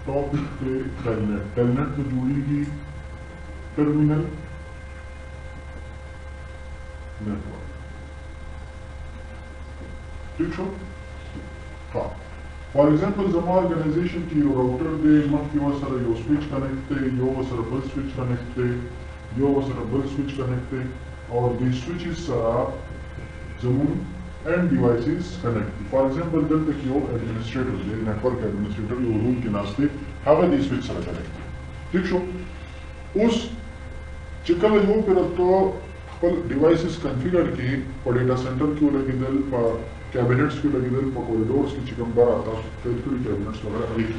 टॉपिक पे telnet telnet पे जुड़ेगी टर्मिनल नेटवर्क। ठीक है? हाँ, फॉर एग्जांपल जमा ऑर्गेनाइजेशन की राउटर दे मक्की वसर यो स्विच कनेक्ट थे, यो वसर बल स्विच कनेक्ट थे, यो वसर बल स्विच कनेक्ट थे, और दी स्विचेस जमून end devices connect. For example दलते की यो एडमिनिस्ट्रेटर दे नेटवर्क एडमिनिस्ट्रेटर यो रूम के नास्ते हावे दी स्विच सर कनेक्ट। ठीक शो उस चिकल यो फिर तो पल डिवाइसेस कॉन्फ़िगर की पर डेटा सेंटर की लगी दल पर कैबिनेट्स की लगी दल पर कॉरिडोर्स की चिकन बार आता फिजिकल कैबिनेट्स वगैरह अधिक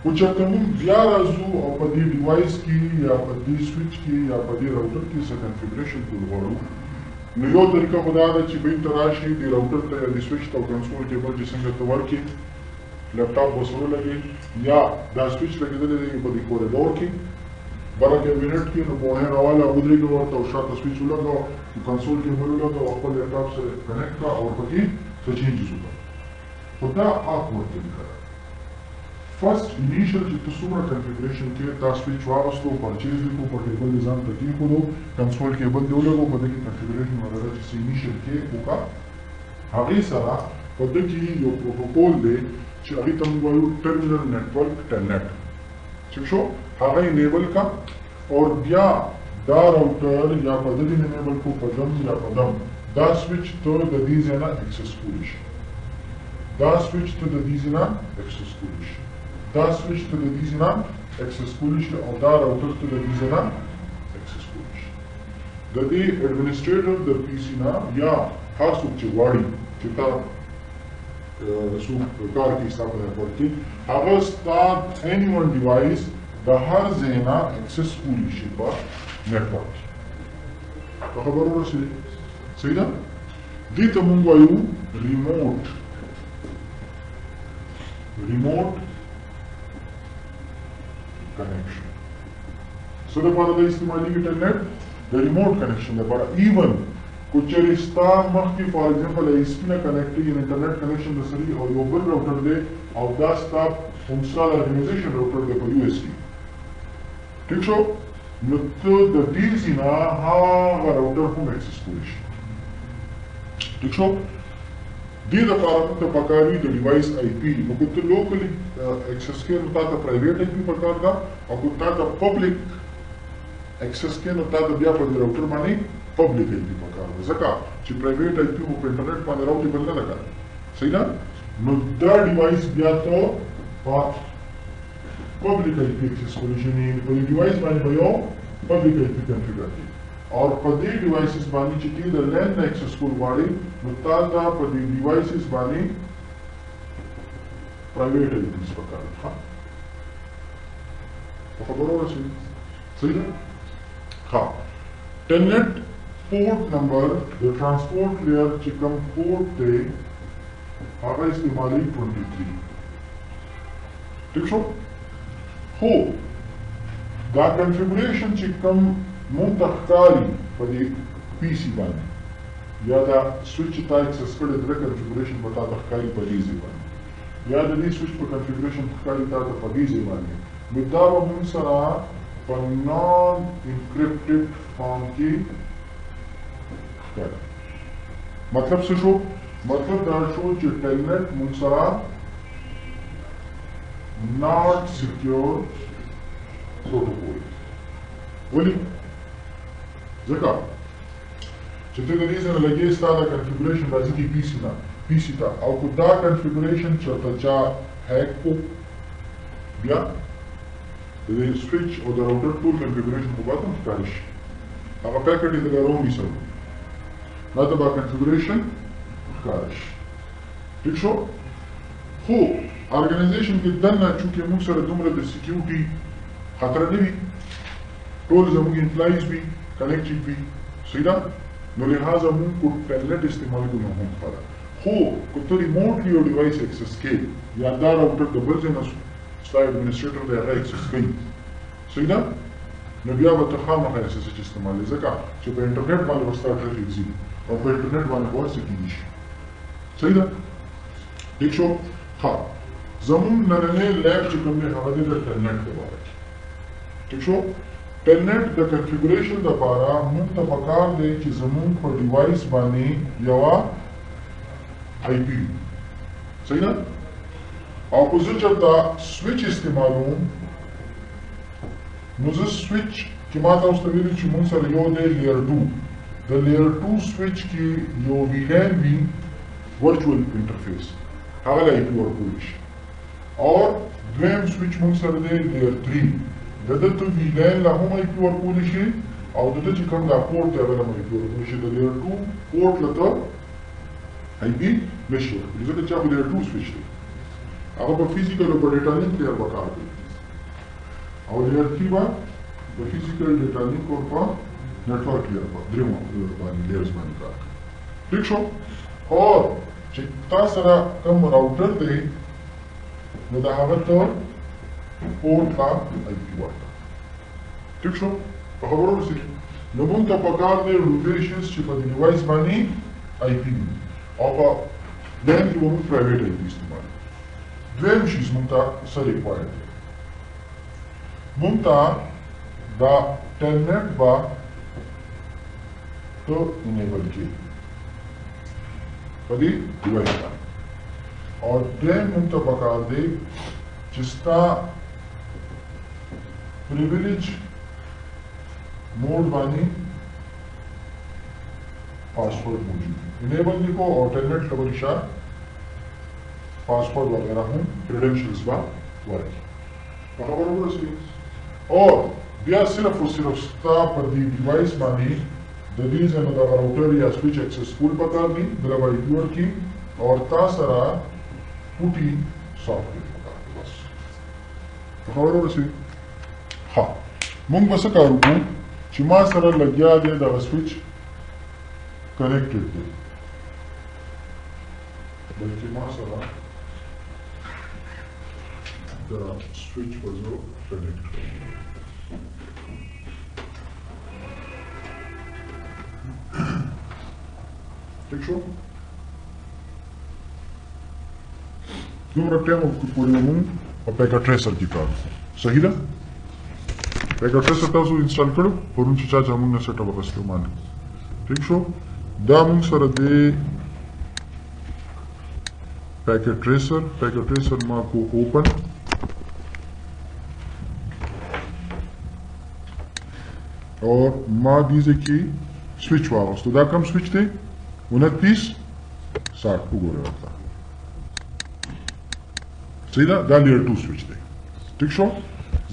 कुछ तमुम बिया राजू और पदी डिवाइस की या पदी स्विच की या पदी राउटर की से कॉन्फ़िगरेशन को लगाओ नयो तरीका खुदा दा ची बिन तराशी दी राउटर ते दी स्विच तो कंसोल केबल जिसंग तवर की लैपटॉप बसरो लगे या दा स्विच लगे दले पदी कॉरिडोर की बड़ा कैबिनेट की नपोहे वाला उधरी के वक्त और शायद स्विच लगा कंसोल केबल लगा और अपने लैपटॉप से कनेक्ट का और पकी से चेंजेस होता खुदा आप वर्क करें। फर्स्ट इनिशियल जितने सुमरा कॉन्फ़िगरेशन के ता स्विच वापस तो परचेज को पर केबल डिजाइन तक को दो कंसोल केबल दो लोगो पता की कॉन्फ़िगरेशन वगैरह जिस इनिशियल के होगा आगे सारा पता की जो प्रोटोकॉल दे चाहे तम वायु टर्मिनल नेटवर्क टेलनेट शिक्षो आगे इनेबल का और बिया दा राउटर या पद्धति इनेबल को पदम या पदम दा स्विच तो द दीजना एक्सेस पुलिश दा स्विच तो द दीजना एक्सेस पुलिश दा switch to the dizina access polish or da router to the dizina access polish. The administrator the PC na या हर सुचवाड़ी चिता सु कार की स्थापना करती अगर start any one device the हर ज़ेना access polish पर network. तो खबर हो सही ना? दी तमुंगायु remote connection. So the part of the इस्तेमाली की telnet the remote connection the part even कुछ रिश्ता मख्की for example ISP ने connect की internet connection the सरी और global router दे और दास ताप उनसाल organization router दे पर USD. ठीक शो नुत्तो the deals इना हाँ router हम access पुलिश. ठीक शो दी द कारण तो पकारी the device IP Mukut locally access के नुता द प्राइवेट आईपी प्रकार का और कुत्ता द पब्लिक एक्सेस के नुता द बिया पर राउटर माने पब्लिक आईपी प्रकार का जका ची प्राइवेट आईपी वो इंटरनेट माने राउटर बदलना लगा सही ना नुता डिवाइस बिया तो पब्लिक आईपी एक्सेस सोल्यूशन इन पर डिवाइस माने भयो पब्लिक आईपी कॉन्फ़िगर की और पदी डिवाइसेस बानी चिकी द लैंड एक्सेसफुल वाली मुतादा पदी डिवाइसेस बानी प्राइवेट आईपीस प्रकार हाँ तो खबर हो रही सही है हाँ telnet port number the transport layer चिकम पोर्ट दे आगा इस्तेमाली 23 ठीक हो द कॉन्फ़िगरेशन चिकम मुंतखकारी पदी पीसी बानी या दा स्विच ता एक्सेस कर दे कॉन्फ़िगरेशन बता तखकारी पदी से बानी या दी स्विच पर कॉन्फ़िगरेशन तखकारी ता पदी से बानी मुद्दा मुंसरा पर नॉन इंक्रिप्टेड फॉर्म की मतलब से शो मतलब दाशो जो टेलनेट मुंसरा नॉट सिक्योर प्रोटोकॉल बोली जका जितने रीजन लगे स्टार कॉन्फ़िगरेशन राजी की पीसी था और खुदा कॉन्फ़िगरेशन चलता जा हैक को बिया द स्विच और द राउटर टूल कॉन्फ़िगरेशन को बात हम कारिश अगर पैकेट इधर रोम भी सब ना तो बा कॉन्फ़िगरेशन कारिश ठीक शो हो ऑर्गेनाइजेशन के दन्ना चूंकि मुक्सर दुमरे द सिक्योरिटी खतरा नहीं टोल जमुगी एम्प्लॉइज भी कनेक्टेड भी सीधा नो लिहाजा मुझको टेलनेट इस्तेमाल को ना हो पड़ा हो कुछ रिमोटली और डिवाइस एक्सेस के या दार राउटर डबल से ना स्टार एडमिनिस्ट्रेटर दे रहा एक्सेस कहीं सीधा नबिया बतखाम है एक्सेस इस्तेमाल जका जो पे इंटरनेट वाले वस्ता ट्रैफिक जी और पे इंटरनेट वाले बहुत से की सीधा ठीक शो हाँ زمون نننې لیب چې کوم دی هغه دی د ټلنټ لپاره ٹھیک شو ټلنټ د کنفیګوریشن لپاره موږ ته پکار دی چې زمون په ډیوایس باندې یو آی پی صحیح ده او په زه چېرته سویچ استعمالوم نو زه سویچ چې ما تاسو ته ویلي چې موږ سره یو دی لیر 2 د لیر 2 سویچ کې یو ویلان وي ورچوال انټرفیس هغه له آی پی ورکولی شي اور دویم سویچ موږ سره دی لیر 3 د ده ته ویلان له هم آی پی ورکولی شي او د ده چې کوم دا پورټ دی هغه له هم آی پي ورکولی شي د لیر 2 پورټ له ته آی پي نشي ورکولی ځکه چې هغه لیر 2 سویچ دی هغه په فزیکل او په ډیټا لینک لیر به کار کوي او لیر 3 به په فزیکل ډیټا لینک او په नेटवर्क लेयर पर द्रिमो लेयर्स बानी का ठीक शो और चित्ता सरा कम राउटर दे मुदावत पोर्ट का आईपी वाला ठीक शो खबरों से नमून का पकार दे लोकेशंस चिप डिवाइस बानी आईपी और देन की वो प्राइवेट आईपी इस्तेमाल द्वेम चीज मुंता सर रिक्वायर्ड मुंता दा टेलनेट बा तो इनेबल की कभी डिवाइस का और ड्रेन मुंता पकार दे जिसका प्रिविलेज मोड बानी पासवर्ड मौजूद इनेबल को ऑल्टरनेट कबरिशा पासवर्ड वगैरह हूँ क्रेडेंशियल्स बा वर्क खबर हो रही और बिया सिर्फ और सिर्फ स्टा पर दी डिवाइस बानी د دې ځنه د راوټر یا سویچ اکسسفول پکار دي د لوي ډیور کی او تاسو را پوټي سافټویر پکار دي بس خبرو رسي ها مونږ به څه کار وکړو چې ما سره لګیا دی د سویچ کنیکټډ دی بلکې ما سره د سویچ په زو کنیکټ ठीक शो دومره ټایم پورې موږ په پیکر ټریسر کې کار صحیح ده پیکر ټریسر تاسو انسټال کړو پرون چې چا موږ نه سیټ اپ وکړو باندې ٹھیک شو دا موږ سره دی پیکر ټریسر ما کو اوپن और ما دیزه کې سویچ واغستو دا کوم سویچ دی 29 60 وګورئ ورته صحیح ده دا لیر 2 سویچ دی ٹھیک شو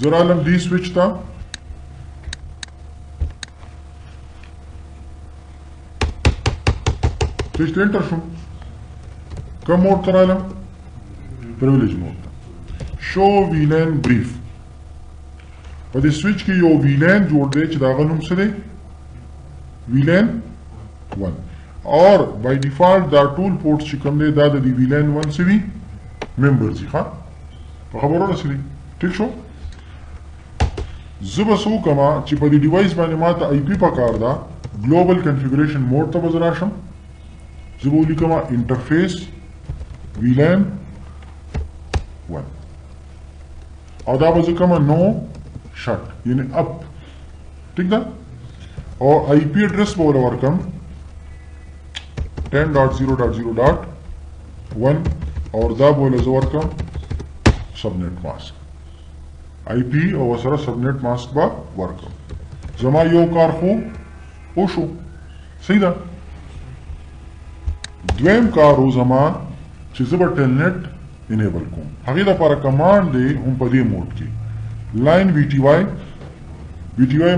زه رالم دی سویچ ته سویچ ته انټر شوم کوم موډ ته رالم پریویلیج موډ ته شو ویلان بریف په دې سویچ کې یو ویلان جوړ دی چې دا غو نوم څه دی ویلان 1 और बाय डिफॉल्ट دا ټول پورټس چې کوم دی دا د ویلان 1 سوي ممبرز دي ښه په خبرو رسېږي ٹھیک شو زه به څه وکړم چې په دې ډیوایس باندې ما ته آی پي پکار ده ګلوبل کنفیګریشن موډ ته به زه راشم زه به ولیکم انټرفیس ویلان 1 او دا به زه کوم نو شټ یعنی اپ ٹھیک ده او آی پی ایډرس به ور ورکم 10.0.0.1 और دا बोले जोर का सबनेट मास्क आईपी और वसरा सबनेट मास्क बा वर्क जमा यो कार खो ओशो सही दा द्वेम कार हो जमा चिजबर टेलनेट इनेबल को हगी दा पर कमांड दे हम पदे मोड की लाइन वीटीवाई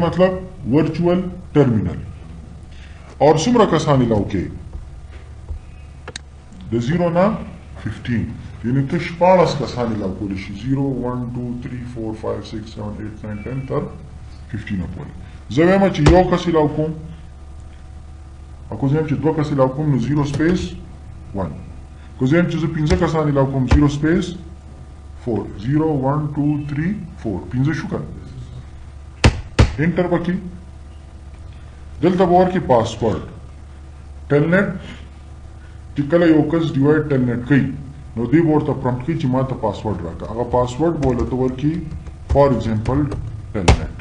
मतलब वर्चुअल टर्मिनल और सुमरा कसानी लाओ के د 0 نه 15 یعنی ته 14 کسانی لا کولی شي 0 1 2 3 4 5 6 7 8 9 10 تر 15 پورې زه وایم چې یو کس لا کوم اكو زه چې دوه کس لا کوم نو 0 سپیس 1 کو زه چې 15 کسانی لا کوم 0 سپیس 4 0 1 2 3 4 15 شو کړ انټر وکړي دلته ورکی پاسورډ ټلنټ چې کله یو کس ډیوایډ ټلنټ کوي نو دی ورته پرمپټ کوي چې ما ته پاسورډ راکړه هغه پاسورډ به ولته ورکړي فار ایگزامپل ټیلنیټ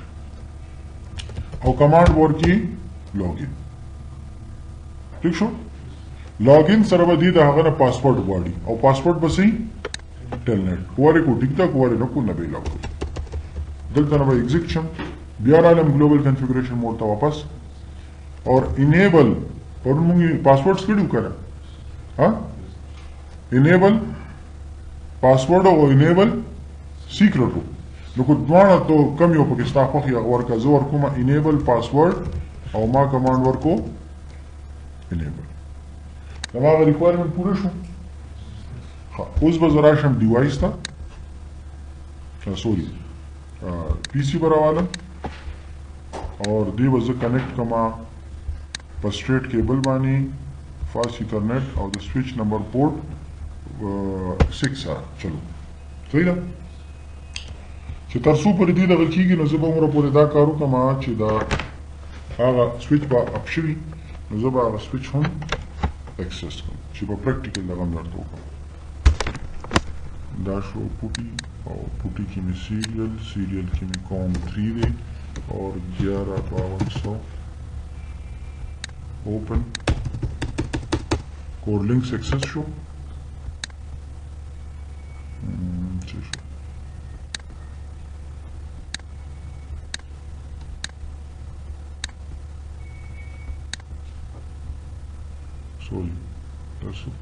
او کمانډ ورکړي لاګین ٹھیک شو لاګین سره به دی د هغه نه پاسورډ غواړي او پاسورډ به سي ټیلنیټ کواره کو ټیک تا کواره نه کو نه به لاګو دلته نه به ایگزیکشن بیا راځم ګلوبل کنفیګریشن موډ ته واپس اور انیبل اور موږ پاسورډ سکړو کړه ها enable password او enable secret نو کو دواړه ته کم یو پکې ستا خو ورکا زه ورکوم enable password او ما کمانډ ورکو enable دا ما ریکوایرمنت پوره شو اوس به زه راشم ډیوایس ته سوري پی سی براوالم اور دی به زه کنیکټ کما په سټریټ کیبل باندې فاست ایترنیټ او د سوئچ نمبر پورټ 6 سره چلو صحیح ده چې تر څو پورې دې دغه کېږي نو زه به عمره پورې دا کار وکړم چې دا هغه سوئچ به اپ شوي نو زه به هغه سوئچ هم اکسس کړم چې په پریکټیکل دغه هم درته وکړم دا شو پوټي او پوټي کې مې سیریل کې مې کوم 3 دی اور 115200 اوپن کور لینکس اکسس شو sorry that's it.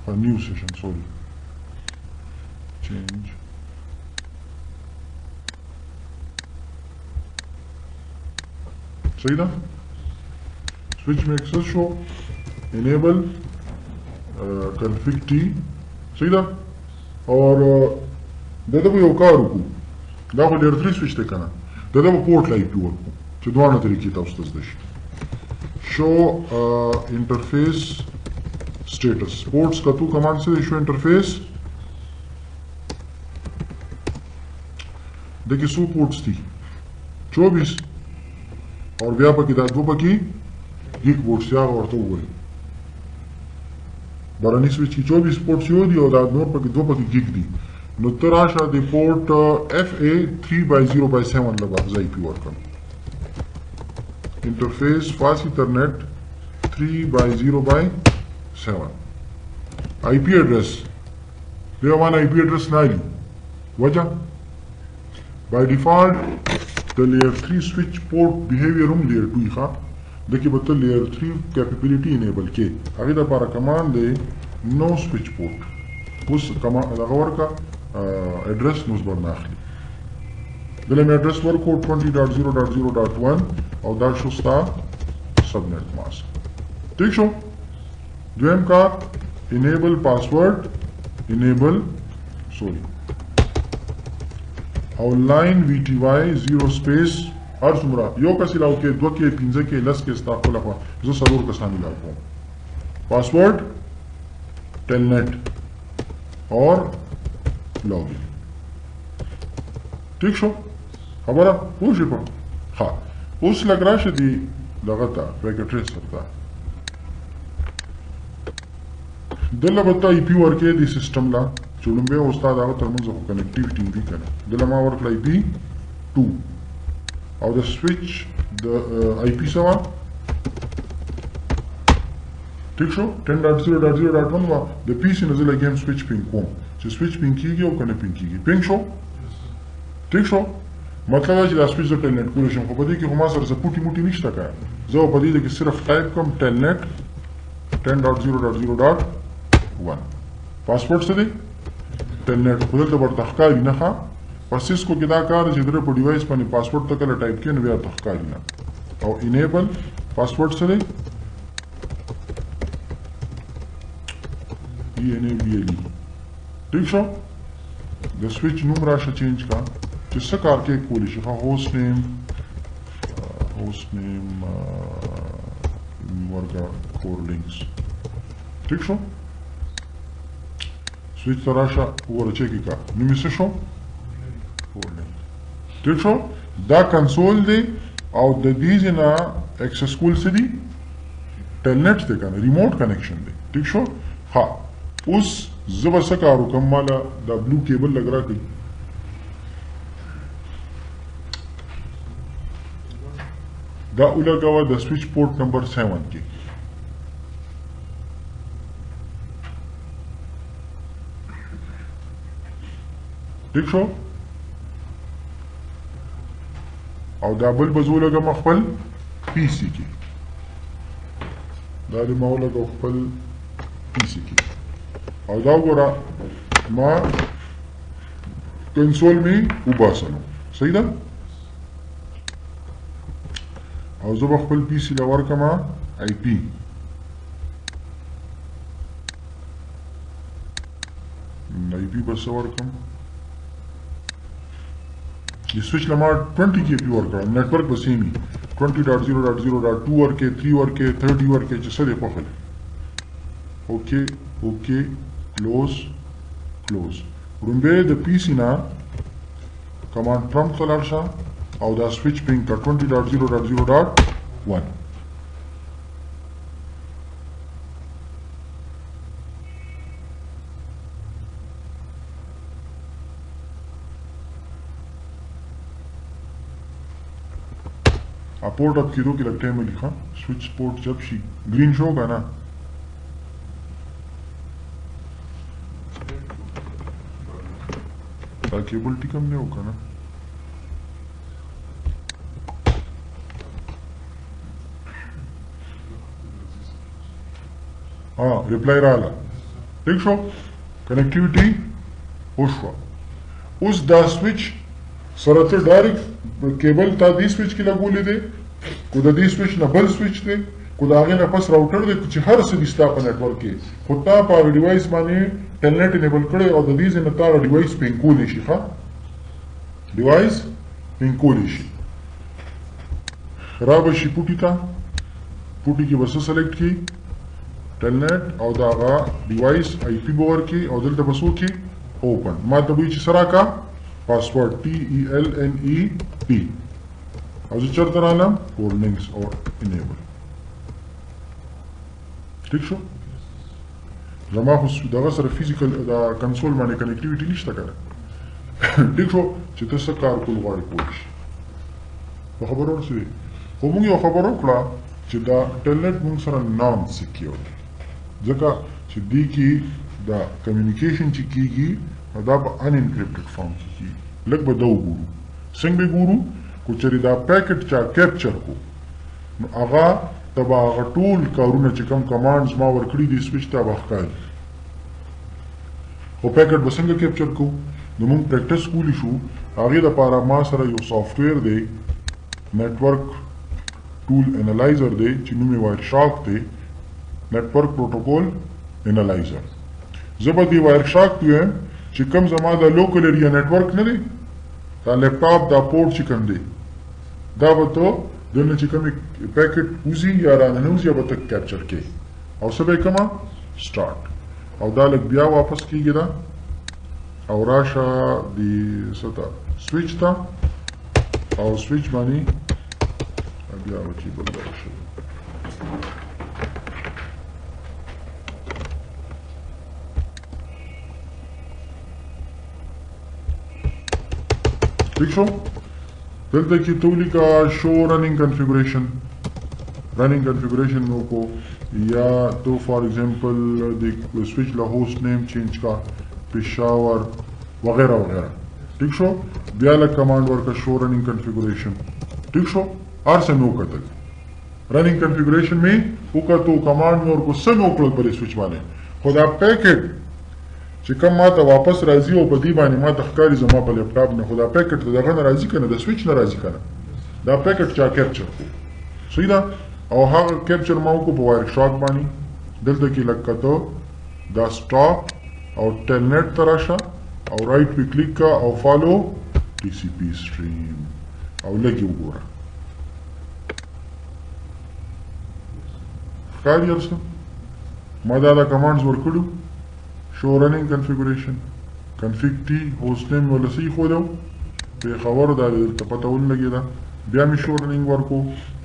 A new session, sorry. Change. सही ना स्विच में access show enable config t सही ना और दादा वो योकार रुकू दाखो लेयर 3 स्विच ते कना दादा वो पोर्ट लाई पी वर्कू जो दोनों तरीके था उस तस्दीश शो इंटरफेस स्टेटस पोर्ट्स का तू कमांड से शो इंटरफेस देखिए सो पोर्ट्स थी 24 और बया पकी दा दो पकी गिग पोर्ट्स या और तो हुए बरानी स्विच की 24 पोर्ट्स यो दी और दा दो पकी गिग दी नो तराशा दी पोर्ट FA 3/0/7 लगा IP work interface fast Ethernet 3/0/7 IP address दे वन आईपी एड्रेस ना ली वजह by default the layer 3 switch port behavior layer 2 ښه دغه به layer 3 capability enable کې هغه د لپاره کمانډ دی no switch port اوس کمانډ دا ورکا اډرس نوز برنه اخلي دلته اډرس ورکو 20.0.0.1 او دا شو ستا سبنیټ ماسک ٹھیک شو دویم کار enable password enable sorry او لاین وی ټی وای 0 سپیس هر څومره یو کس لاو کې دوه کې پنځه کې لس کې استاقل اخوا زه سلور کسان لاو کوم پاسورډ ټیلنیټ اور لاګین ٹھیک شو خبره پوه شئ په ها اوس لګ راشه دی دغه ته پیکټ ټریسر ته دلته به ته ای پی ورکې دی سیستم لا چولمبه استاد هغه ترمنځ خو کنیکټیویټي وی کنه دلته ما ورکړای پی 2 او د سوئچ د آی پی سوا ٹھیک شو 10.0.0.1 وا د پی سي نزل گیم سوئچ پینګ کوم چې سوئچ پینګ کیږي او کنه پینګ کیږي پینګ شو ټیک شو مطلب چې دا سوئچ د ټیلنیټ کولیشن خو په دې کې هم سره سپورټي موټي نشته کا زه په دې کې صرف ټایپ کوم ټیلنیټ 10.0.0.1 پاسورډ څه دی ټیلنیټ خو دلته ورته ښکاري نه ښه په سیسکو کې دا کار چې دغه په ډیوایس باندې پاسورډ ته کله ټایپ کړي نو بیا ته ښکاري نه او انیبل پاسورډ څه دی ENABLE ٹھیک شو د سوئچ نوم راشه چینج کا چې څه کار کې کولی شي هوست نیم ورکا کور لینکس ٹھیک شو سوئچ ته راشه وګوره چیک کا نوم یې څه شو ٹھیک شو دا کنسول دی او د دې ځنا ایکسس کول څه دي ټیلنټ دی کنه ریموټ کنیکشن دی ٹھیک شو ها اوس زه به څه کار وکړم ماله دا بلو کیبل لګ راکړئ دا ولګوه د سویچ پورټ نمبر 7 کې ٹھیک شو او دا بل به زه ولګم خپل پی سي کې دا دې ما ولګو خپل پی سي کې او دا وګوره ما کنسول مې وباسلو صحیح ده او زه به خپل پی سي له ورکړم آی پي آی پي به څه ورکړم د سویچ له ما 20 کې پي ورکړم نیټورک به سیم وي 20.0.0.2 ورکې 3 ورکې 30 ورکې چې څه دی خوښه دی اوکې اوکې کلوز رومبه د پی سي نه کمانډ پرمپټ ته لاړ شه او دا سویچ پینګ کا 20.0.0.1 पोर्ट अब कीदो के लगते हैं मैं लिखा स्विच पोर्ट जब शी ग्रीन शो होगा ना केबल टिकम नहीं होगा ना हाँ रिप्लाई रहा ठीक शो कनेक्टिविटी उस दा स्विच सरते डायरेक्ट केबल ता दी स्विच की लगोले दे को د دې سویچ نه بل سویچ دی کو د هغې نه پس راوټر دی چې هر څه دي ستا په نیټورک کې خو تا په هغه ډیوایس باندې ټیلنټ انیبل کړی او د دې ځای نه تا هغه ډیوایس پینګ کولی شي ښه ډیوایس پینګ کولی شي رابه شي پوټي ته پوټي کې به څه سلیکټ کړي ټیلنټ او د هغه ډیوایس آی پي به ورکړي او دلته به څه وکړي اوپن ما ته به وایي چې څه راکړه پاسورډ TELNET او زه چېرته رالم هولډنګس او انیبل ټیک شو زما خو دغه سره فزیکل د کنسول باندې کنیکټیویټي نشته که نه ټیک شو چې ته څه کار کول غواړې کولی شي په خبرو ورسوې خو موږ یو خبره وکړه چې دا ټیلنټ موږ سره نان سیکیور دی ځکه چې دې کې دا کمیونیکیشن چې کېږي دا په ان انکریپټډ فارم کې کېږي لږ به دا وګورو څنګه به ګورو کو چېرې دا پیکټ چا کیپچر کو نو هغه ته به هغه ټول کارونه چې کوم کمانډز ما ورکړي دي سویچ ته به ښکاري خو پیکټ به څنګه کیپچر کوو نو موږ پریکټس کولی شو هغې دپاره ما سره یو سافټویر دی نیټورک ټول انالایزر دی چې نوم یې وایر شاک دی نیټورک پروټوکول انالایزر زه به دې وایر شاک ویم چې کوم زما د لوکل ایریا نیټورک نه دی دا لیپټاپ دا پورټ چې کوم دی دا به ته دلته چې کومې پیکټ وځي یا راننوځي به ته کیپچر کوې او څه به یې کومه سټارټ او دا لږ بیا واپس کېږي دا او راشه د څه ته سویچ ته او سویچ باندې بیا به کیبل دغه شوی ٹھیک شو دلته کې ته ولیکه شو رننګ کنفیګریشن مې وکړو یا تو فار ایگزامپل د سویچ له ہوسټ نیم چینج کا پېښور وغیرہ وغیرہ ٹھیک شو بیا له کمانډ ورکړه شو رننګ کنفیګریشن ٹھیک شو هر څه مې وکتل رننګ کنفیګریشن مې وکتو کمانډ مې ورکړو څه مې وکړل په دې سویچ باندې خو دا پیکټ چې کوم ما ته واپس راځي او په دې باندې ما ته ښکاري زما په لیپټاپ نه خو دا پیکټ د دغه نه راځي که نه د سویچ نه راځي که نه دا پیکټ چا کیپچر کړو صحیح ده او هغه کیپچر ما وکړو په وایر شاک باندې دلته کې لږ کته دا سټاپ او ټیلنټ ته راشه او رایټ پې کلیک کا او فالو TCP سټریم او لږ یې وګوره ښکاري هر څه ما دا کمانډز ورکړو show running configuration config t host name ولا څه یې ښودو په خبر دا درته پته ولګېده. بیا مې شو رننګ ورکو.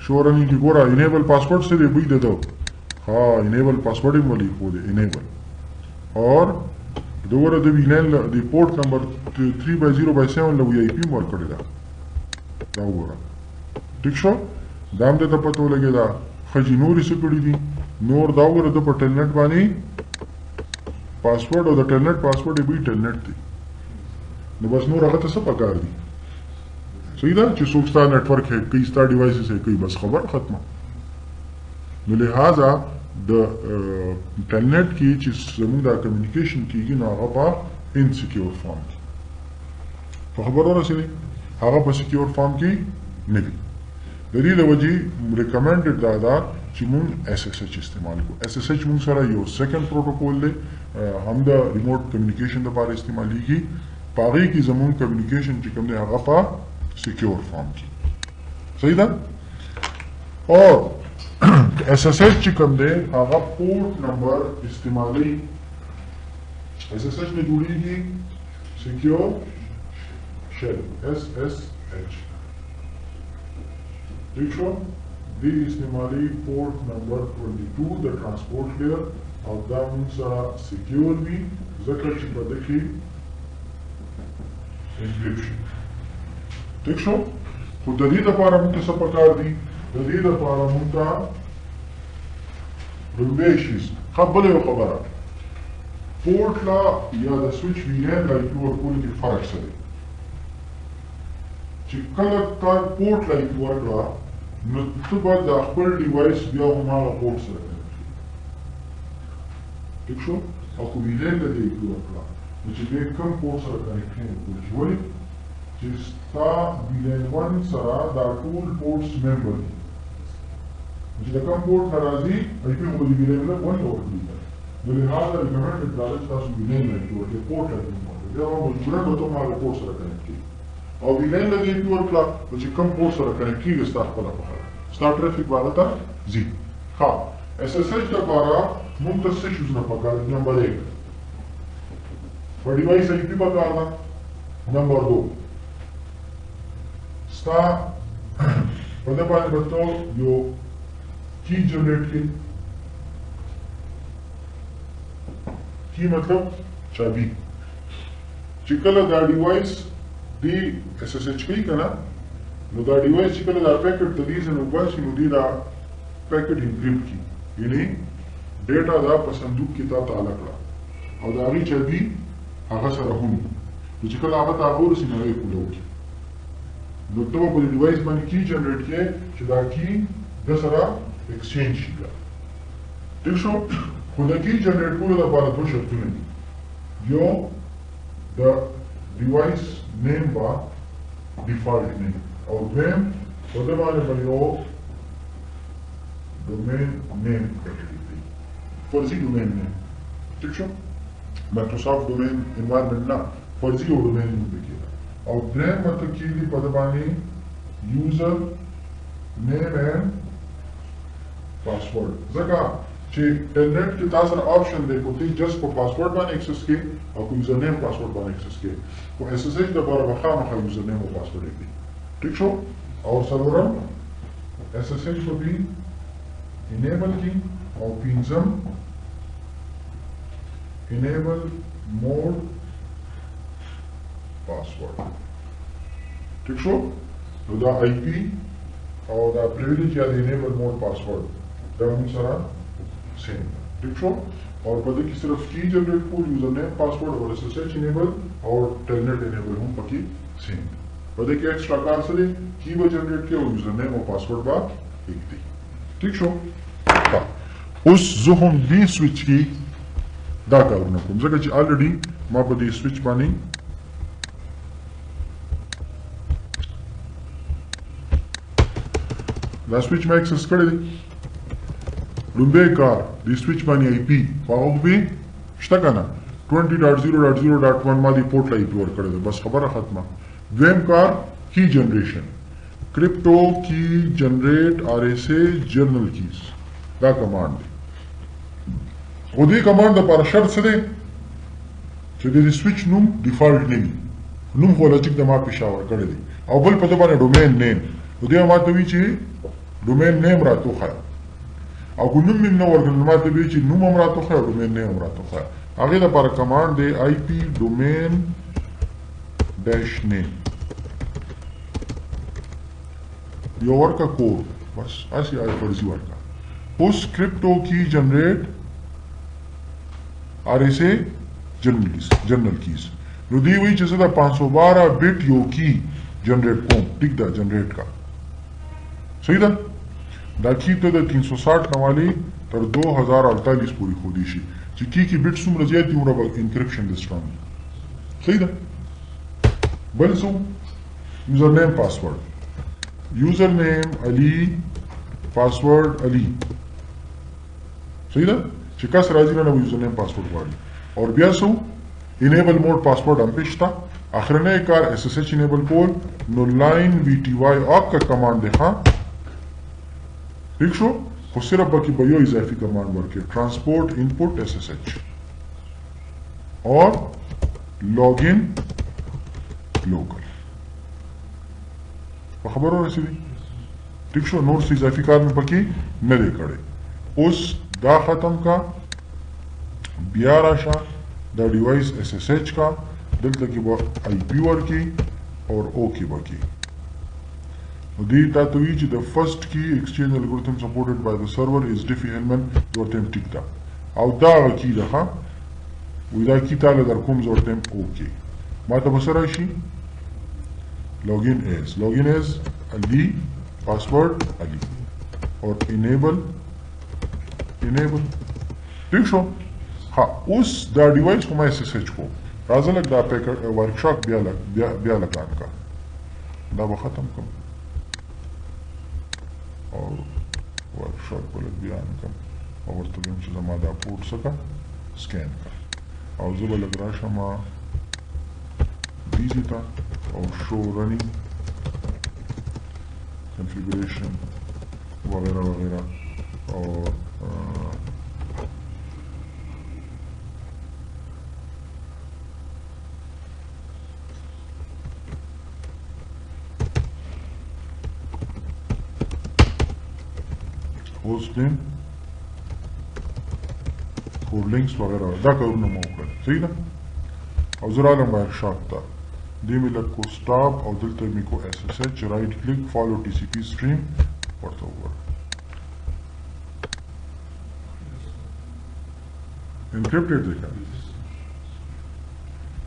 شو رننګ کې ګوره انیبل پاسورډ څه دی بوی ده. ها انیبل پاسورډ یې ملي خو دی انیبل اور دوره د ویلین د پورټ نمبر 3/0/7 له وی آی پی مور کړی دا وګوره. ٹھیک شو دا هم ته پته ولګېده. خجی نورې څه کړي دي نور دا وګوره د په ټلنټ باندې پاسورډ او د ټلنټ پاسورډ یې بوی ټلنټ دی. نو بس نور هغه ته څه پکار دي صحیح ده چې څوک ستا نیټورک هیک کوي ستا ډیوایسز هیک کوي بس خبر ختمه. نو لہذا د ټلنټ کې چې زموږ دا کمیونیکیشن کېږي نو هغه په انسیکیور فارم کې په خبر ورسېدې هغه په سیکیور فارم کې نه وي. د دې د وجې ریکمنډډ دا ده چې مونږ SSH استعمال کړو. SSH مونږ سره یو سیکنډ پروتوکول دی هم د ریموټ کمیونیکیشن لپاره استعمالیږي. په هغې کې زموږ کمیونیکیشن چې کوم دی هغه په سیکیور فارم کې صحیح ده. اور SSH چې کوم دی هغه پورټ نمبر استعمالي. SSH نه جوړیږي سیکیور شیل SSH. ٹھیک شو دی استعمالي پورټ نمبر 22 د ترانسپورټ لیئر او دا موږ سره سیکیور وي ځکه چې په دې کې انکریپشن. ٹھیک شو خو د دې لپاره موږ ته څه پکار دي. د دې لپاره موږ ته لومړی شیز بله یو خبره پورټ لا یا د سویچ ویلین لا آی پي ورکولو کې فرق څه دی. چې کله تا پورټ لا آی پي ورکړه نو ته به د خپل ډیوایس بیا هم هغه پورټ سره کنیکټ کړي. ټیک شو او که ویلین له دې آی پي ورکړه نو چې دې کوم پورټ سره کنیکټ نه کړي ولې چې ستا ویلین 1 سره دا ټول پورټس ممبر دي. چې د کوم پورټ نه راځي آی پي خو د ویلین له 1 ته ورکړي. نو لهذا ریکمنډډ دا ده چې تاسو ویلین له ورکړئ پورټ له بیا به مجبوراً به ته هم هغه پورټ سره کنیکټ کړي. او ویلین له دې آی پي ورکړه نو چې کوم پورټ سره کنیکټ کېږي ستا خپله پخه ستا ټرافیک به هغه ته ځي. ښه SSH لپاره موږ ته څه شیزونه پکار دي. نمبر 1 په ډیوایس آی پي پکار ده. نمبر 2 ستا په دې باندې به ته یو کی جنریټ کړي. کی مطلب چابي چې کله دا ډیوایس دی SSH کوي که نه نو دا ډیوایس چې کله دا پیکټ د دې ځای نه وباسي نو دی دا پیکټ انکریپټ کړي یعنې ډیټا دا په صندوق کې تا تعالی کړه او د هغې چابي هغه سره هم نو چې کله هغه ته هغه ورسي نو هغه یې کوله وکړي. نو ته به په دې ډیوایس باندې کی جنریټ کړې چې دا کی ده سره ایکسچینج شي. ټیک شو خو د کی جنریټ کولو لپاره دوه شرطونه دي. یو د ډیوایس نیم به ډیفالټ نیم او دویم په دې باندې به یو ډومین نیم ایکټیو دی فرضي ډومین نیم. ټیک شو مایکروسافټ ډومین انوایرمنټ نه فرضي یو ډومین نیم پکې ده. او دریم مطلب کېږي په دې باندې یوزر نیم اینډ پاسورډ ځکه چې ټلنټ کې تاسو سره آپشن دی کو ته جست په پاسورډ باندې اکسس کې او کو یوزر نیم پاسورډ باندې اکسس کې خو SSH لپاره به خامخا یوزر نیم او پاسورډ دی. ټیک شو او څلورم SSH به وي انیبل کی او پنځم انیبل موډ پاسورډ. ٹھیک شو نو دا آی پی او دا پریویلیج یا د انیبل موډ پاسورډ دا موږ سره سیم. ٹھیک شو اور په دې کې صرف کی جنریټ کول یوزر نیم پاسورډ او SSH انیبل او ټلنټ انیبل هم پکې سیم. په دې کې ایکسټرا کار څه دی کی به جنریټ کړي او یوزر نیم او پاسورډ به ایږدي. ٹھیک شو اوس زه هم دې سویچ کې دا کارونه کوم ځکه چې الریډي ما په دې سویچ باندې دا سویچ ما اکسس کړی دی. لومبی کار د سویچ باندې آی پی په هغه به شته که نه 20.0.0.1 ما دې پورټ له آی پي ورکړی دی بس خبره ختمه. دویم کار کی جنریشن کرپټو کی جنریټ RSA جرنل کیز دا کمانډ دی. خو دې کمانډ دپاره شرط څه دی چې د دې سویچ نوم ډیفالټ نه وي نوم خو لچک د ما پېښور کړی دی او بل په ده باندې ډومین نیم نو دی ما ته وی چې ډومین نیم راته وښایه او که نوم مې نه ورکړل ما ته وی چې نوم هم راته وښایه ډومین نیم هم راته وښایه هغې دپاره کمانډ دی آی پی ډومین ډیش نیم یو ورکه کور بس هسې آی فرضي ورکه اوس سکرپټو کی جنریټ RSA جنرل کیز نو دی وی چې زه د 512 بیٹ یو کی جنریټ کوم ټیک ده جنریټ کا صحیح ده دا کی ته د 360 نوالی تر 2048 پورې خودي شي چې کی بیٹ څومره زیات دي عمره به انکرپشن د سترونګ صحیح ده بل څه یوزر نیم پاسورډ یوزر نیم علي پاسورډ علي صحیح ده چې کس راځي نه یوزر نیم پاسورډ غواړي اور بیا څه انیبل موډ پاسورډ هم پې شته اخرنی کار SSH انیبل کول نو لاین VTY آپ کا کمانډ دی ښه ٹھیک شو خو صرف پکې به یو اضافي کمانډ ورکړي ټرانسپورټ انپوټ SSH اور لاګین لوکل په خبرو رسېدي ٹھیک شو نور څه اضافي کار مې پکې نه دی کړی اوس دا ختم کا بیا راشه دا ډیوایس SSH کا دلته کې به IP ورکي اور اوکې به کی نو دې تا ته وایي چې د فرست کی ایکسچینج الګوریتم سپورټډ بای د سرور از ډیفي-هیلمن ورته هم ټیک ده او دا هغه کی ده ښه وایي دا کی تاله در کوم زه ورته هم اوکې ما ته به څه راشي لاګین ایز علي پاسورډ علي اور انیبل ٹھیک شو ها اوس دا ډیوایس کومه SSH کو راځه لږ دا پیکر ورکشاپ بیا لګان کا دا به ختم کوم او ورکشاپ په لږ بیان کوم او ورته وایم چې زما دا پورټ څه کا سکین کا او زه به لږ راشم دیزي ته او شو رنینګ کنفیګریشن وغیرہ وغیرہ اور host name code links وغیرہ دا کارونه مو وکړل صحیح ده او زه رالم ورکشاپ ته دې مې لږ کو سټاپ او دلته مې کو SSH رایټ کلیک فالو TCP سټریم ورته وګوره انکریپټډ دی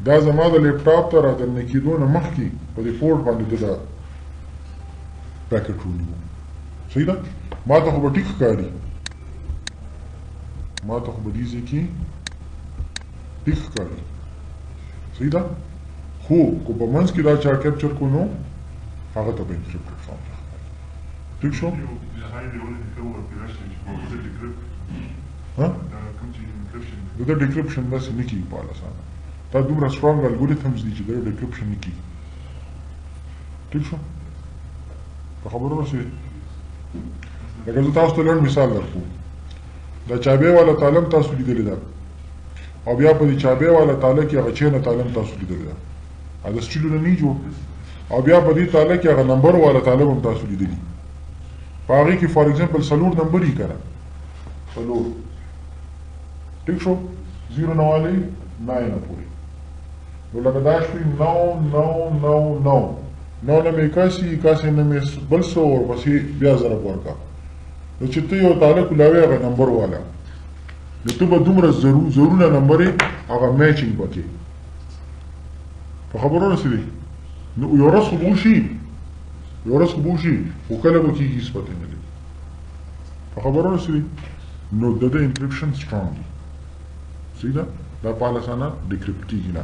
دا زما د لیپټاپ ته رادننه کېدو نه مخکې په دې پورټ باندې دا پیکټ ونیو صحیح ده ما ته خو به ټیک ښکاري ما ته خو به دې ځای کې ټیک ښکاري صحیح ده خو که په منځ کې دا چا کیپچر کو نو هغه ته به انکریپټډ فارم ټیک شو د ډیکریپشن داسې نه کېږي په اسانه دا دومره سټرانګ الګوریتمز دي چې د ډیکریپشن نه کېږي ټیک شو په خبرو رسېږي لکه زه تاسو ته لنډ مثال درکوم دا چابې والا تالم تاسو لیدلی ده او بیا په دې چابې والا تاله کې هغه چینه تالم تاسو لیدلی ده هغه سټیلو نه جوړ او بیا په دې تاله کې هغه نمبر والا تالم هم تاسو لیدلی په هغې کې فار ایگزامپل 4 نمبر یې که نه 4 ٹھیک شو 0 نوالی 9 پوری نو لکه دا شوي 9 نه مې اکاسي نه مې بل څه ورپسې بیا ضرب ورکړه نو چې ته یو تاله کولاوې هغه نمبر والا نو ته به دومره ضرورونه نمبر یې هغه میچینګ پکې په خبرو رسېدی نو یو ورځ خو به وشي خو کله به کېږي هېڅ پته نه لري په خبرو رسېدی نو د ده انکریپشن سټرانګ دی صحیح ده دا په اسانه ډیکریپټ کېږي نه